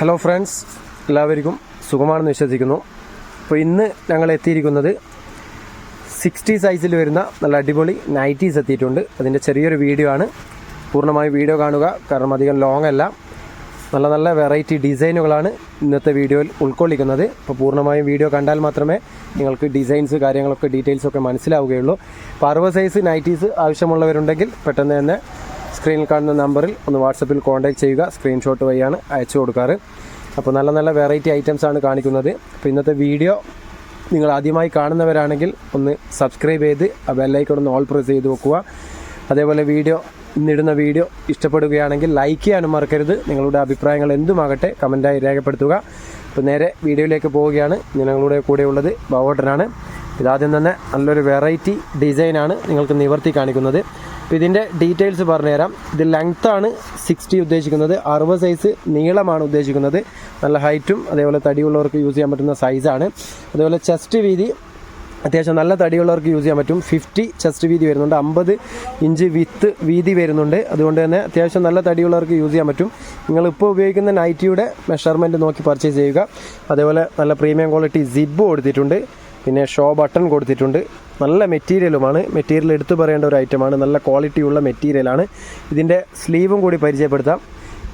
Hello friends, എല്ലാവർക്കും സുഖമാണെന്ന് വിശ്വസിക്കുന്നു. അപ്പോൾ ഇന്ന് ഞങ്ങൾ എത്തിയിരിക്കുന്നത് 60 സൈസിൽ വരുന്ന നല്ല അടിപൊളി നൈറ്റീസ് എത്തിയിട്ടുണ്ട്. അതിൻ്റെ ചെറിയൊരു വീഡിയോ ആണ്. പൂർണ്ണമായി വീഡിയോ കാണുക, കാരണം അധികം ലോങ് അല്ല. നല്ല നല്ല വെറൈറ്റി ഡിസൈനുകളാണ് ഇന്നത്തെ വീഡിയോയിൽ ഉൾക്കൊള്ളിക്കുന്നത്. അപ്പോൾ പൂർണ്ണമായും വീഡിയോ കണ്ടാൽ മാത്രമേ നിങ്ങൾക്ക് ഡിസൈൻസ് കാര്യങ്ങളൊക്കെ ഡീറ്റെയിൽസൊക്കെ മനസ്സിലാവുകയുള്ളൂ. അപ്പോൾ 60 സൈസ് നൈറ്റീസ് ആവശ്യമുള്ളവരുണ്ടെങ്കിൽ പെട്ടെന്ന് തന്നെ സ്ക്രീനിൽ കാണുന്ന നമ്പറിൽ ഒന്ന് വാട്സപ്പിൽ കോൺടാക്ട് ചെയ്യുക. സ്ക്രീൻഷോട്ട് വഴിയാണ് അയച്ചു കൊടുക്കാറ്. അപ്പോൾ നല്ല നല്ല വെറൈറ്റി ഐറ്റംസ് ആണ് കാണിക്കുന്നത്. അപ്പോൾ ഇന്നത്തെ വീഡിയോ നിങ്ങൾ ആദ്യമായി കാണുന്നവരാണെങ്കിൽ ഒന്ന് സബ്സ്ക്രൈബ് ചെയ്ത് ആ ബെല്ലൈക്കൺ ഒന്ന് ഓൾ പ്രസ് ചെയ്ത് വെക്കുക. അതേപോലെ ഇന്നിടുന്ന വീഡിയോ ഇഷ്ടപ്പെടുകയാണെങ്കിൽ ലൈക്ക് ചെയ്യാനും മറക്കരുത്. നിങ്ങളുടെ അഭിപ്രായങ്ങൾ എന്തുമാകട്ടെ കമൻറ്റായി രേഖപ്പെടുത്തുക. അപ്പോൾ നേരെ വീഡിയോയിലേക്ക് പോവുകയാണ്. ഞങ്ങളുടെ കൂടെയുള്ളത് ബാവോട്ടനാണ്. ഇതാദ്യം തന്നെ നല്ലൊരു വെറൈറ്റി ഡിസൈനാണ് നിങ്ങൾക്ക് നിവർത്തി കാണിക്കുന്നത്. അപ്പോൾ ഇതിൻ്റെ ഡീറ്റെയിൽസ് പറഞ്ഞുതരാം. ഇത് ലെങ്ത്താണ് 60 ഉദ്ദേശിക്കുന്നത്, 60 സൈസ് നീളമാണ് ഉദ്ദേശിക്കുന്നത്. നല്ല ഹൈറ്റും അതേപോലെ തടിയുള്ളവർക്ക് യൂസ് ചെയ്യാൻ പറ്റുന്ന സൈസാണ്. അതേപോലെ ചെസ്റ്റ് വീതി അത്യാവശ്യം നല്ല തടിയുള്ളവർക്ക് യൂസ് ചെയ്യാൻ പറ്റും. 50 ചെസ്റ്റ് വീതി വരുന്നുണ്ട്, 50 ഇഞ്ച് വീതി വരുന്നുണ്ട്. അതുകൊണ്ട് തന്നെ അത്യാവശ്യം നല്ല തടിയുള്ളവർക്ക് യൂസ് ചെയ്യാൻ പറ്റും. നിങ്ങളിപ്പോൾ ഉപയോഗിക്കുന്ന നൈറ്റിയുടെ മെഷർമെൻറ്റ് നോക്കി പർച്ചേസ് ചെയ്യുക. അതേപോലെ നല്ല പ്രീമിയം ക്വാളിറ്റി സിബ് കൊടുത്തിട്ടുണ്ട്, പിന്നെ ഷോ ബട്ടൺ കൊടുത്തിട്ടുണ്ട്. നല്ല മെറ്റീരിയലുമാണ്. മെറ്റീരിയൽ എടുത്തു പറയേണ്ട ഒരു ഐറ്റമാണ്. നല്ല ക്വാളിറ്റിയുള്ള മെറ്റീരിയലാണ്. ഇതിൻ്റെ സ്ലീവും കൂടി പരിചയപ്പെടുത്താം.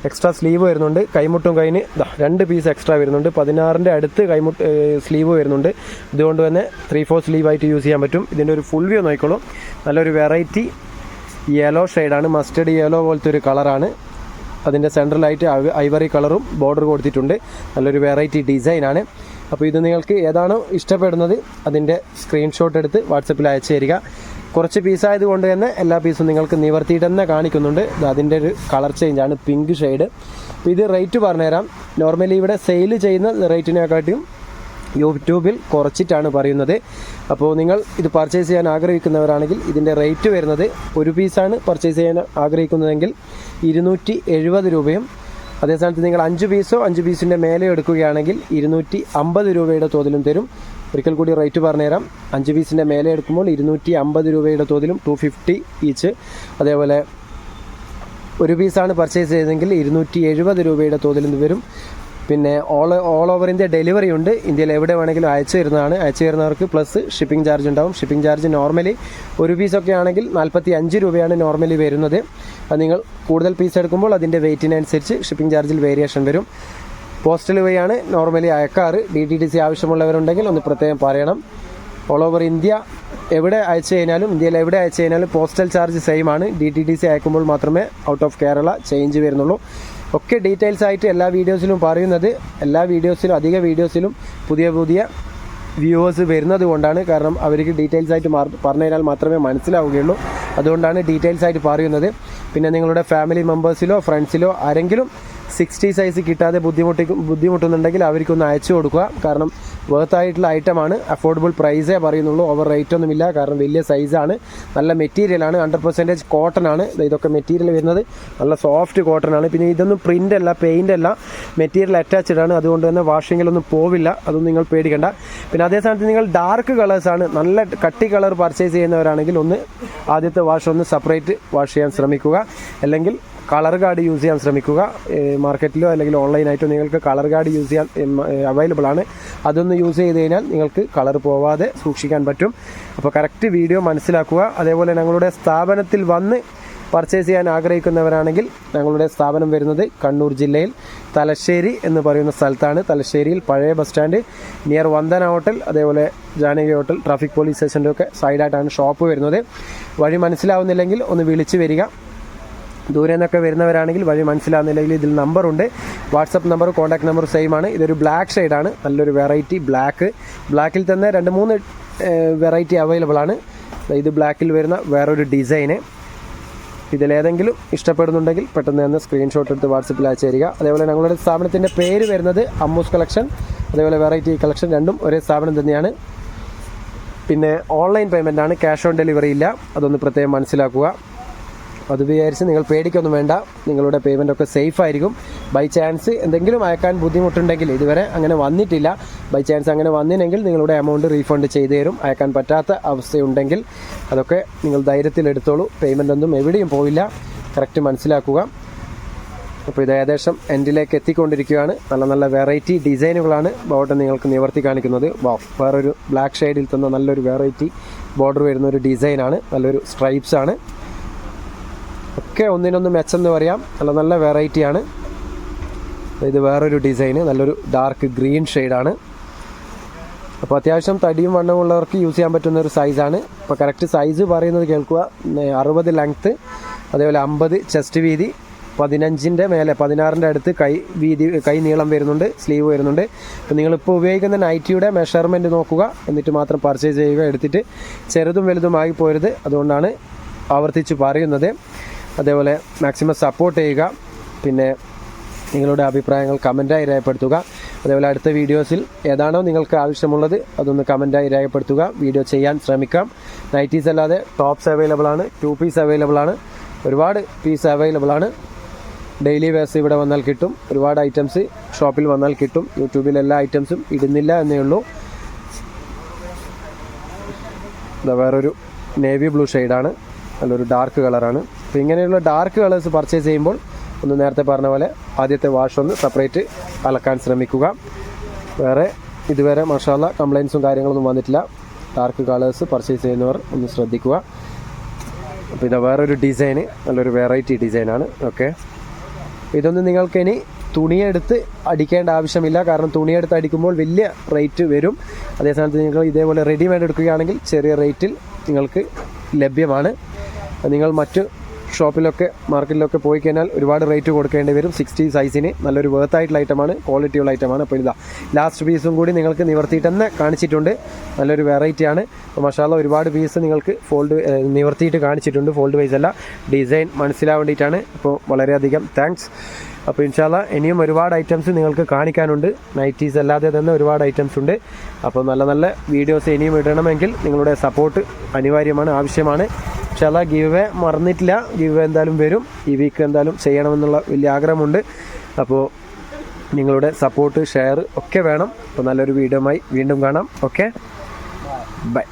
എക്സ്ട്രാ സ്ലീവ് വരുന്നുണ്ട്. കൈമുട്ടും കൈന് 2 പീസ് എക്സ്ട്രാ വരുന്നുണ്ട്. 16ൻ്റെ അടുത്ത് സ്ലീവ് വരുന്നുണ്ട്. ഇതുകൊണ്ട് തന്നെ 3/4 സ്ലീവായിട്ട് യൂസ് ചെയ്യാൻ പറ്റും. ഇതിൻ്റെ ഒരു ഫുൾ വ്യൂ നോക്കിക്കോളൂ. നല്ലൊരു വെറൈറ്റി യെല്ലോ ഷെയ്ഡാണ്, മസ്റ്റർഡ് യെല്ലോ പോലത്തെ ഒരു കളറാണ്. അതിൻ്റെ സെൻട്രലായിട്ട് ഐവറി കളറും ബോർഡർ കൊടുത്തിട്ടുണ്ട്. നല്ലൊരു വെറൈറ്റി ഡിസൈനാണ്. അപ്പോൾ ഇത് നിങ്ങൾക്ക് ഏതാണോ ഇഷ്ടപ്പെടുന്നത് അതിൻ്റെ സ്ക്രീൻഷോട്ട് എടുത്ത് വാട്സപ്പിൽ അയച്ചു തരിക. കുറച്ച് പീസായതുകൊണ്ട് തന്നെ എല്ലാ പീസും നിങ്ങൾക്ക് നിവർത്തിയിട്ട് തന്നെ കാണിക്കുന്നുണ്ട്. അതിൻ്റെ ഒരു കളർ ചേഞ്ചാണ്, പിങ്ക് ഷെയ്ഡ്. അപ്പോൾ ഇത് റേറ്റ് പറഞ്ഞുതരാം. നോർമലി ഇവിടെ സെയിൽ ചെയ്യുന്ന റേറ്റിനെക്കാട്ടിയും യൂട്യൂബിൽ കുറച്ചിട്ടാണ് പറയുന്നത്. അപ്പോൾ നിങ്ങൾ ഇത് പർച്ചേസ് ചെയ്യാൻ ആഗ്രഹിക്കുന്നവരാണെങ്കിൽ ഇതിൻ്റെ റേറ്റ് വരുന്നത്, ഒരു പീസാണ് പർച്ചേസ് ചെയ്യാൻ ആഗ്രഹിക്കുന്നതെങ്കിൽ 270 രൂപയും, അതേസമയത്ത് നിങ്ങൾ 5 പീസോ 5 പീസിൻ്റെ മേലെ എടുക്കുകയാണെങ്കിൽ 250 രൂപയുടെ തോതിലും തരും. ഒരിക്കൽ കൂടി റേറ്റ് പറഞ്ഞുതരാം. 5 പീസിൻ്റെ മേലെ എടുക്കുമ്പോൾ 250 രൂപയുടെ തോതിലും 250 ഈച്ച്. അതേപോലെ ഒരു പീസാണ് പർച്ചേസ് ചെയ്തതെങ്കിൽ 270 രൂപയുടെ തോതിലും വരും. പിന്നെ ഓൾ ഓവർ ഇന്ത്യ ഡെലിവറി ഉണ്ട്. ഇന്ത്യയിൽ എവിടെ വേണമെങ്കിലും അയച്ചു തരുന്നതാണ്. അയച്ചു തരുന്നവർക്ക് പ്ലസ് ഷിപ്പിംഗ് ചാർജ് ഉണ്ടാവും. ഷിപ്പിംഗ് ചാർജ് നോർമലി ഒരു പീസൊക്കെ ആണെങ്കിൽ 45 രൂപയാണ് നോർമലി വരുന്നത്. അത് നിങ്ങൾ കൂടുതൽ പീസ് എടുക്കുമ്പോൾ അതിൻ്റെ വെയിറ്റിനനുസരിച്ച് ഷിപ്പിംഗ് ചാർജിൽ വേരിയേഷൻ വരും. പോസ്റ്റൽ വഴിയാണ് നോർമലി അയക്കാറ്. DTDC ആവശ്യമുള്ളവരുണ്ടെങ്കിൽ ഒന്ന് പ്രത്യേകം പറയണം. ഓൾ ഓവർ ഇന്ത്യ എവിടെ അയച്ചു കഴിഞ്ഞാലും, ഇന്ത്യയിൽ എവിടെ അയച്ചു കഴിഞ്ഞാലും പോസ്റ്റൽ ചാർജ് സെയിം ആണ്. DTDC അയക്കുമ്പോൾ മാത്രമേ ഔട്ട് ഓഫ് കേരള ചേഞ്ച് വരുന്നുള്ളൂ. ഒക്കെ ഡീറ്റെയിൽസ് ആയിട്ട് എല്ലാ വീഡിയോസിലും പറയുന്നത്. അധിക വീഡിയോസിലും പുതിയ വ്യൂവേഴ്സ് വരുന്നത് കൊണ്ടാണ്. കാരണം അവർക്ക് ഡീറ്റെയിൽസ് ആയിട്ട് പറഞ്ഞു തന്നാൽ മാത്രമേ മനസ്സിലാവുകയുള്ളൂ. അതുകൊണ്ടാണ് ഡീറ്റെയിൽസ് ആയിട്ട് പറയുന്നത്. പിന്നെ നിങ്ങളുടെ ഫാമിലി മെമ്പേഴ്സിലോ ഫ്രണ്ട്സിലോ ആരെങ്കിലും 60 സൈസ് കിട്ടാതെ ബുദ്ധിമുട്ടുന്നുണ്ടെങ്കിൽ അവർക്കൊന്ന് അയച്ചു കൊടുക്കുക. കാരണം വേർത്തായിട്ടുള്ള ഐറ്റമാണ്. അഫോർഡബിൾ പ്രൈസേ പറയുന്നുള്ളൂ, ഓവർ റേറ്റ് ഒന്നുമില്ല. കാരണം വലിയ സൈസാണ്, നല്ല മെറ്റീരിയലാണ്, 100% കോട്ടൺ ആണ്. ഇതൊക്കെ മെറ്റീരിയൽ വരുന്നത് നല്ല സോഫ്റ്റ് കോട്ടൺ ആണ്. പിന്നെ ഇതൊന്നും പ്രിൻ്റ് അല്ല, പെയിൻ്റ് അല്ല, മെറ്റീരിയൽ അറ്റാച്ച്ഡ് ആണ്. അതുകൊണ്ട് തന്നെ വാഷിങ്ങിലൊന്നും പോവില്ല, അതൊന്നും നിങ്ങൾ പേടിക്കേണ്ട. പിന്നെ അതേസമയത്ത് നിങ്ങൾ ഡാർക്ക് കളേഴ്സാണ്, നല്ല കട്ടി കളർ പർച്ചേസ് ചെയ്യുന്നവരാണെങ്കിൽ ആദ്യത്തെ വാഷ് ഒന്ന് സെപ്പറേറ്റ് വാഷ് ചെയ്യാൻ ശ്രമിക്കുക. അല്ലെങ്കിൽ കളർ കാർഡ് യൂസ് ചെയ്യാൻ ശ്രമിക്കുക. മാർക്കറ്റിലോ അല്ലെങ്കിൽ ഓൺലൈനായിട്ടോ നിങ്ങൾക്ക് കളർ കാർഡ് യൂസ് ചെയ്യാൻ അവൈലബിൾ ആണ്. അതൊന്ന് യൂസ് ചെയ്ത് കഴിഞ്ഞാൽ നിങ്ങൾക്ക് കളർ പോവാതെ സൂക്ഷിക്കാൻ പറ്റും. അപ്പോൾ കറക്റ്റ് വീഡിയോ മനസ്സിലാക്കുക. അതേപോലെ ഞങ്ങളുടെ സ്ഥാപനത്തിൽ വന്ന് പർച്ചേസ് ചെയ്യാൻ ആഗ്രഹിക്കുന്നവരാണെങ്കിൽ ഞങ്ങളുടെ സ്ഥാപനം വരുന്നത് കണ്ണൂർ ജില്ലയിൽ തലശ്ശേരി എന്ന് പറയുന്ന സ്ഥലത്താണ്. തലശ്ശേരിയിൽ പഴയ bus stand near Vandana hotel, അതേപോലെ ജാനകി ഹോട്ടൽ, ട്രാഫിക് പോലീസ് സ്റ്റേഷൻ്റെ ഒക്കെ സൈഡായിട്ടാണ് ഷോപ്പ് വരുന്നത്. വഴി മനസ്സിലാവുന്നില്ലെങ്കിൽ ഒന്ന് വിളിച്ച് വരിക. ദൂരെ നിന്നൊക്കെ വരുന്നവരാണെങ്കിൽ വഴി മനസ്സിലാവുന്നില്ലെങ്കിൽ ഇതിൽ നമ്പറുണ്ട്. WhatsApp number, contact number same ആണ്. ഇതൊരു ബ്ലാക്ക് ഷെയ്ഡാണ്, നല്ലൊരു വെറൈറ്റി ബ്ലാക്കിൽ തന്നെ 2-3 വെറൈറ്റി അവൈലബിൾ ആണ്. ഇത് ബ്ലാക്കിൽ വരുന്ന വേറൊരു ഡിസൈന്. ഇതിലേതെങ്കിലും ഇഷ്ടപ്പെടുന്നുണ്ടെങ്കിൽ പെട്ടെന്ന് തന്നെ സ്ക്രീൻഷോട്ട് എടുത്ത് വാട്സപ്പിൽ അയച്ചു തരിക. അതേപോലെ ഞങ്ങളുടെ സ്ഥാപനത്തിൻ്റെ പേര് വരുന്നത് അമ്മൂസ് കളക്ഷൻ, അതേപോലെ വെറൈറ്റി കളക്ഷൻ, രണ്ടും ഒരേ സ്ഥാപനം തന്നെയാണ്. പിന്നെ ഓൺലൈൻ പേയ്മെൻ്റ് ആണ്, ക്യാഷ് ഓൺ ഡെലിവറി ഇല്ല. അതൊന്ന് പ്രത്യേകം മനസ്സിലാക്കുക. അത് വിചാരിച്ച് നിങ്ങൾ പേടിക്കൊന്നും വേണ്ട, നിങ്ങളുടെ പേയ്മെൻ്റ് ഒക്കെ സേഫ് ആയിരിക്കും. ബൈ ചാൻസ് എന്തെങ്കിലും അയക്കാൻ ബുദ്ധിമുട്ടുണ്ടെങ്കിൽ, ഇതുവരെ അങ്ങനെ വന്നിട്ടില്ല, ബൈ ചാൻസ് അങ്ങനെ വന്നില്ലെങ്കിൽ നിങ്ങളുടെ എമൗണ്ട് റീഫണ്ട് ചെയ്തു തരും. അയക്കാൻ പറ്റാത്ത അവസ്ഥയുണ്ടെങ്കിൽ അതൊക്കെ നിങ്ങൾ ധൈര്യത്തിൽ എടുത്തോളൂ. പേയ്മെൻ്റ് ഒന്നും എവിടെയും പോവില്ല, കറക്റ്റ് മനസ്സിലാക്കുക. അപ്പോൾ ഇത് ഏകദേശം എൻഡിലേക്ക് എത്തിക്കൊണ്ടിരിക്കുകയാണ്. നല്ല നല്ല വെറൈറ്റി ഡിസൈനുകളാണ് ബോട്ടം നിങ്ങൾക്ക് നിവർത്തി കാണിക്കുന്നത്. വേറൊരു ബ്ലാക്ക് ഷെയ്ഡിൽ തന്ന നല്ലൊരു വെറൈറ്റി ബോർഡർ വരുന്ന ഒരു ഡിസൈനാണ്. നല്ലൊരു സ്ട്രൈപ്സാണ്. ഒക്കെ ഒന്നിനൊന്ന് മെച്ചെന്ന് പറയാം. നല്ല നല്ല വെറൈറ്റിയാണ്. ഇത് വേറൊരു ഡിസൈന്, നല്ലൊരു ഡാർക്ക് ഗ്രീൻ ഷെയ്ഡാണ്. അപ്പോൾ അത്യാവശ്യം തടിയും വണ്ണവും ഉള്ളവർക്ക് യൂസ് ചെയ്യാൻ പറ്റുന്ന ഒരു സൈസാണ്. അപ്പോൾ കറക്റ്റ് സൈസ് പറയുന്നത് കേൾക്കുക. 60 ലെങ്ത്ത്, അതേപോലെ 50 ചെസ്റ്റ് വീതി, 15-ൻ്റെ മേലെ 16-ൻ്റെ അടുത്ത് കൈ നീളം വരുന്നുണ്ട്, സ്ലീവ് വരുന്നുണ്ട്. അപ്പോൾ നിങ്ങളിപ്പോൾ ഉപയോഗിക്കുന്ന നൈറ്റിയുടെ മെഷർമെൻറ്റ് നോക്കുക, എന്നിട്ട് മാത്രം പർച്ചേസ് ചെയ്യുക. എടുത്തിട്ട് ചെറുതും വലുതുമായി പോരുത്, അതുകൊണ്ടാണ് ആവർത്തിച്ച് പറയുന്നത്. അതേപോലെ മാക്സിമം സപ്പോർട്ട് ചെയ്യുക. പിന്നെ നിങ്ങളുടെ അഭിപ്രായങ്ങൾ കമൻറ്റായി രേഖപ്പെടുത്തുക. അതേപോലെ അടുത്ത വീഡിയോസിൽ ഏതാണോ നിങ്ങൾക്ക് ആവശ്യമുള്ളത് അതൊന്ന് കമൻറ്റായി രേഖപ്പെടുത്തുക. വീഡിയോ ചെയ്യാൻ ശ്രമിക്കാം. നൈറ്റീസ് അല്ലാതെ ടോപ്സ് അവൈലബിൾ ആണ്, 2 പീസ് അവൈലബിൾ ആണ്, ഒരുപാട് പീസ് അവൈലബിൾ ആണ്. ഡെയിലി വേഴ്സ് ഇവിടെ വന്നാൽ കിട്ടും. ഒരുപാട് ഐറ്റംസ് ഷോപ്പിൽ വന്നാൽ കിട്ടും. യൂട്യൂബിൽ എല്ലാ ഐറ്റംസും ഇടുന്നില്ല എന്നേ ഉള്ളൂ. ഇതാ വേറൊരു നേവി ബ്ലൂ ഷെയ്ഡാണ്, നല്ലൊരു ഡാർക്ക് കളറാണ്. അപ്പോൾ ഇങ്ങനെയുള്ള ഡാർക്ക് കളേഴ്സ് പർച്ചേസ് ചെയ്യുമ്പോൾ ഒന്ന് നേരത്തെ പറഞ്ഞ പോലെ ആദ്യത്തെ വാഷ് ഒന്ന് സെപ്പറേറ്റ് അലക്കാൻ ശ്രമിക്കുക. വേറെ ഇതുവരെ മാഷാഅല്ലാഹ് കംപ്ലയിൻസും കാര്യങ്ങളൊന്നും വന്നിട്ടില്ല. ഡാർക്ക് കളേഴ്സ് പർച്ചേസ് ചെയ്യുന്നവർ ഒന്ന് ശ്രദ്ധിക്കുക. അപ്പോൾ ഇത് വേറൊരു ഡിസൈന്, നല്ലൊരു വെറൈറ്റി ഡിസൈനാണ്. ഓക്കെ, ഇതൊന്നും നിങ്ങൾക്ക് ഇനി തുണിയെടുത്ത് അടിക്കേണ്ട ആവശ്യമില്ല. കാരണം തുണിയെടുത്ത് അടിക്കുമ്പോൾ വലിയ റേറ്റ് വരും. അതേസമയത്ത് നിങ്ങൾ ഇതേപോലെ റെഡിമെയ്ഡ് എടുക്കുകയാണെങ്കിൽ ചെറിയ റേറ്റിൽ നിങ്ങൾക്ക് ലഭ്യമാണ്. നിങ്ങൾ മറ്റ് ഷോപ്പിലൊക്കെ മാർക്കറ്റിലൊക്കെ പോയി കഴിഞ്ഞാൽ ഒരുപാട് റേറ്റ് കൊടുക്കേണ്ടി വരും. 60 സൈസിന് നല്ലൊരു വേർത്തായിട്ടുള്ള ഐറ്റമാണ്, ക്വാളിറ്റിയുള്ള ഐറ്റമാണ്. അപ്പോൾ ഇതാ ലാസ്റ്റ് പീസും കൂടി നിങ്ങൾക്ക് നിവർത്തിയിട്ട് തന്നെ കാണിച്ചിട്ടുണ്ട്. നല്ലൊരു വെറൈറ്റിയാണ്. അപ്പോൾ മാഷാഅല്ലാഹ് ഒരുപാട് പീസ് നിങ്ങൾക്ക് നിവർത്തിയിട്ട് കാണിച്ചിട്ടുണ്ട്. ഫോൾഡ് വൈസ് അല്ല, ഡിസൈൻ മനസ്സിലാൻ വേണ്ടിയിട്ടാണ്. അപ്പോൾ വളരെയധികം താങ്ക്സ്. അപ്പോൾ ഇൻഷാഅല്ലാഹ് ഇനിയും ഒരുപാട് ഐറ്റംസ് നിങ്ങൾക്ക് കാണിക്കാനുണ്ട്. നൈറ്റീസ് അല്ലാതെ തന്നെ ഒരുപാട് ഐറ്റംസ് ഉണ്ട്. അപ്പോൾ നല്ല നല്ല വീഡിയോസ് ഇനിയും ഇടണമെങ്കിൽ നിങ്ങളുടെ സപ്പോർട്ട് അനിവാര്യമാണ്, ആവശ്യമാണ്. ഇൻഷാഅല്ലാഹ് ഗിവ് അവേ മറന്നിട്ടില്ല. ഗിവ് അവേ എന്തായാലും വരും. ഈ വീക്ക് എന്തായാലും ചെയ്യണമെന്നുള്ള വലിയ ആഗ്രഹമുണ്ട്. അപ്പോൾ നിങ്ങളുടെ സപ്പോർട്ട്, ഷെയർ ഒക്കെ വേണം. അപ്പോൾ നല്ലൊരു വീഡിയോയുമായി വീണ്ടും കാണാം. Okay, by.